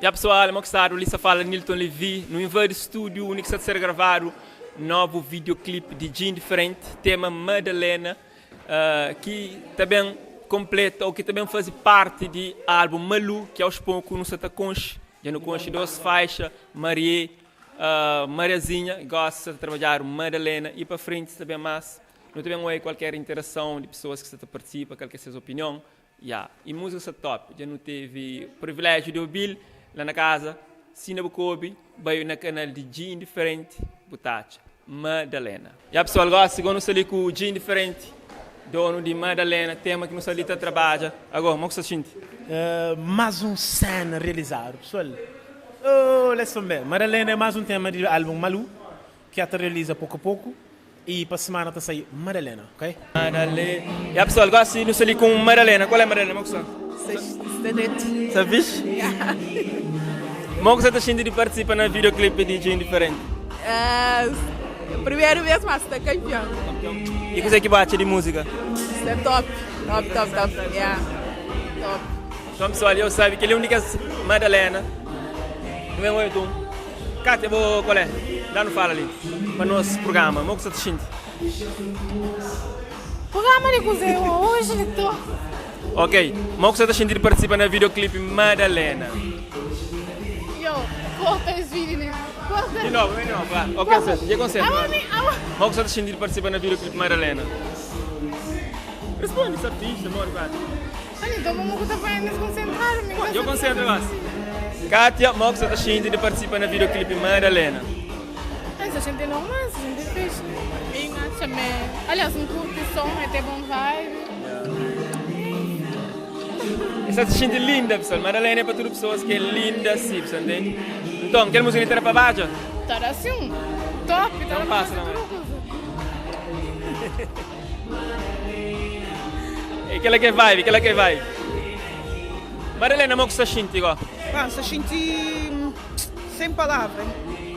E a pessoal, eu gostaram, Lisa fala Nilton Levi, no Invade Studio, o único que está a gravar o novo videoclipe de Jean Diferente, tema Madalena, que também completa, ou que também faz parte do álbum Malu, que aos poucos não se está conche, já não conche 12 faixas, Mariazinha, gosta de trabalhar Madalena, e para frente também mais, não também há qualquer interação de pessoas que participam, qualquer seja a opinião, e música está top, já não teve o privilégio de ouvir lá na casa, Sina Bukobi, veio na canal de Jean Diferente, Butacha, Madalena. E a pessoal gosta, segundo se ali com o Jean Diferente, dono de Madalena, tema que não se ali trabalha. Agora, como você sente? Mais um cena realizado, pessoal. Oh, let's ver. Madalena é mais um tema do álbum Malu, que até realiza pouco a pouco. E para a semana está a sair Madalena, ok? Madalena. E a pessoa gosta de se ali com Madalena. Qual é a Madalena, como Stedet. Sabe? Como você está sentindo de participar no videoclipe de Jean Diferente? Primeira vez, mas está campeão. E o que que bate de música? Isso é top. Top. Yeah. Top. Então, pessoal, eu sei que ele é a única Madalena. Não é muito. Cátia, qual é? Dá no fala ali. Para o nosso programa. Como você está sentindo? Programa de cozinha hoje, então. Ok. Como você está sentindo de participar no videoclipe Madalena? Corta esse vídeo, né? Corta. De novo, vai. Ok, já concentra. Como você está sentindo de participar no videoclipe Madalena? Responde, essa pista, amor, vai. Olha, então vamos estar fazendo desconcentrar, amigo. Eu concentro, vai. Kátia, como você está sentindo de participar no videoclipe Madalena? Essa gente é normal, essa gente é fixe. Aliás, um curto som, é até bom vibe. Você está sentindo linda, pessoal. Madalena é para todas as pessoas que é linda, sim, você entende? Então, quer música inteira para baixo? Tá assim, top, tá não passa, não. E aquela que vai. Madalena, como você está sentindo? Se senti sem palavras,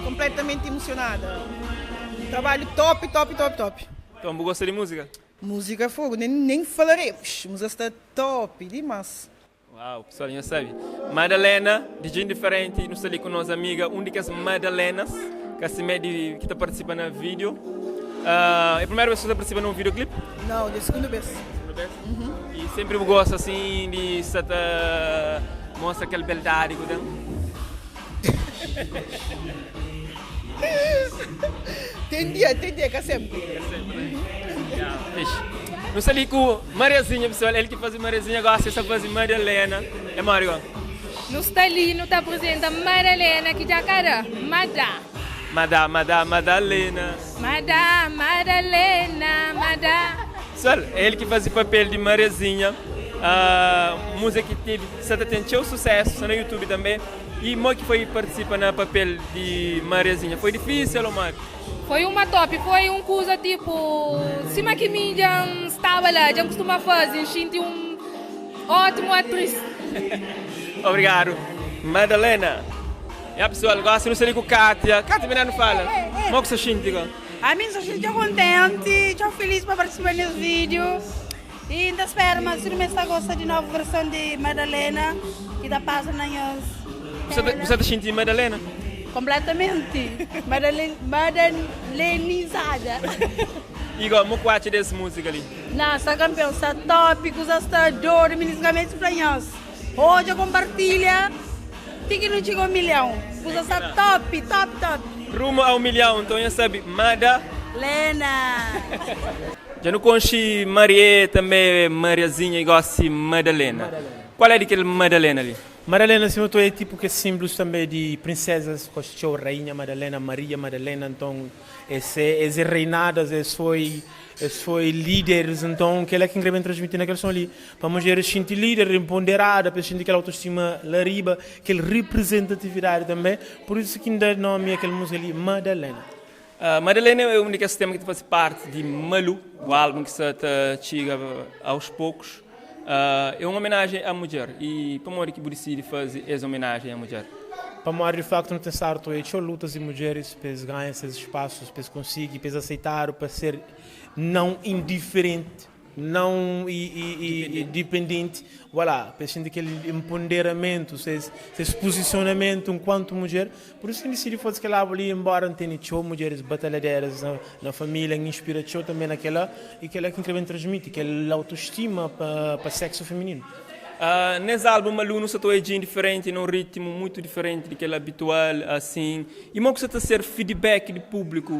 completamente emocionada. Trabalho top. Então, você gosta de música? Música fogo, nem falaremos. Música está top demais. Uau, pessoal, já sabe. Madalena, de Jean Diferente, nós estamos ali com nossa amiga, únicas Madalenas, que está participando no vídeo. É a primeira vez que você participa num videoclipe? Não, de segunda vez. Uhum. E sempre gosta assim de mostrar aquela beldade que tem dia, que é sempre. Não sei ali com Mariazinha, pessoal, ele que faz Mariazinha gosta de fazer Madalena. É Mário? No está ali, não está apresenta Madalena, que já cara, Madalena. Madalena. Pessoal, é ele que faz o papel de Mariazinha. Música que teve certo sucesso no YouTube também. E como que foi participar no papel de Mariazinha? Foi difícil, Mário? Foi uma top, foi uma coisa tipo, cima que mim já estava lá, já costuma fazer, senti ótimo atriz. Obrigado, Madalena. E a pessoa gosta, não sei com Kátia. Kátia, me não fala. Como que você sente? A mim sou muito contente, estou feliz para participar nesse vídeo. E ainda espero, mas se não está gostando de nova versão de Madalena, que está passando nas... Você está sentindo Madalena? Completamente. Madalenizada. Igor, como que dessa música ali? Não, está campeão, está top, está dor, ministramente para nós. Hoje compartilha, tem que não chegou a 1 milhão. Você está top. Rumo a 1 milhão, então já sabe, Madalena. Já não conheci Maria, também Mariazinha e gosto de Madalena. Qual é aquele Madalena ali? Madalena, assim, é tipo que símbolos também de princesas, como Rainha Madalena, Maria Madalena, então, essas reinadas, foi líderes, então, que ela que incrementa transmitir naquela são ali, para mulheres sentir líder, empoderada, para sentir aquela autoestima lariba, aquela representatividade também, por isso que ainda nome aquela música ali, Madalena. Madalena é o único sistema que faz parte de Malu, o álbum que se chega aos poucos. É uma homenagem à mulher e como é que decide fazer essa homenagem à mulher? Para mim, de facto, não tem certo, é lutas de mulheres para ganhar esses espaços, para conseguir, para aceitar, para ser não indiferente não e dependente, voilà, pensando aquele empoderamento, esse posicionamento enquanto mulher, por isso que decidi fazer aquela ali, embora não tenha mulheres batalhadeiras na família, inspiração também naquela, e que ela que incrementa transmite, que ela autoestima para sexo feminino. Nesse álbum, aluno se está diferente, num ritmo muito diferente do que é habitual, assim. E como você está a ser feedback do público?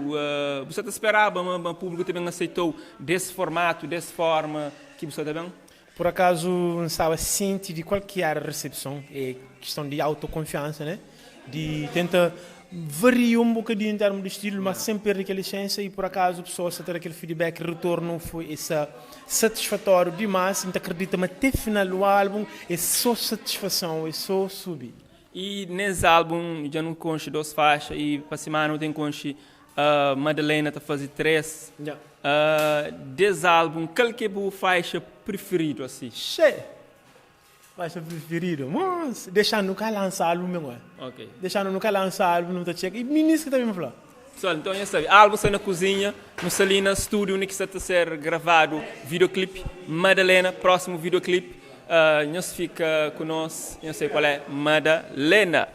Você esperava, mas o público também aceitou desse formato, dessa forma, que você está bem? Por acaso, não estava ciente de qualquer recepção, é questão de autoconfiança, né? De tentar variar um bocadinho em termos de estilo, mas sem perder aquela essência, e por acaso a pessoa a ter aquele feedback, retorno foi essa satisfatório demais, então acredita, mas até final do álbum é só satisfação, é só subir. E nesse álbum já não conche 2 faixas, e para semana tem conche Madalena está fazendo 3. Yeah. Desse álbum, qual que é a faixa preferida assim? Cheio! Faixa preferida, mas deixando nunca lançar álbum mesmo. Ok. Deixando nunca lançar álbum, não está cheio. E ministro também me falou. Pessoal, então já sabe, álbum está na cozinha, no Salina Studio, onde está a ser gravado videoclipe. Madalena, próximo videoclipe. Nós fica conosco, não sei qual é, Madalena.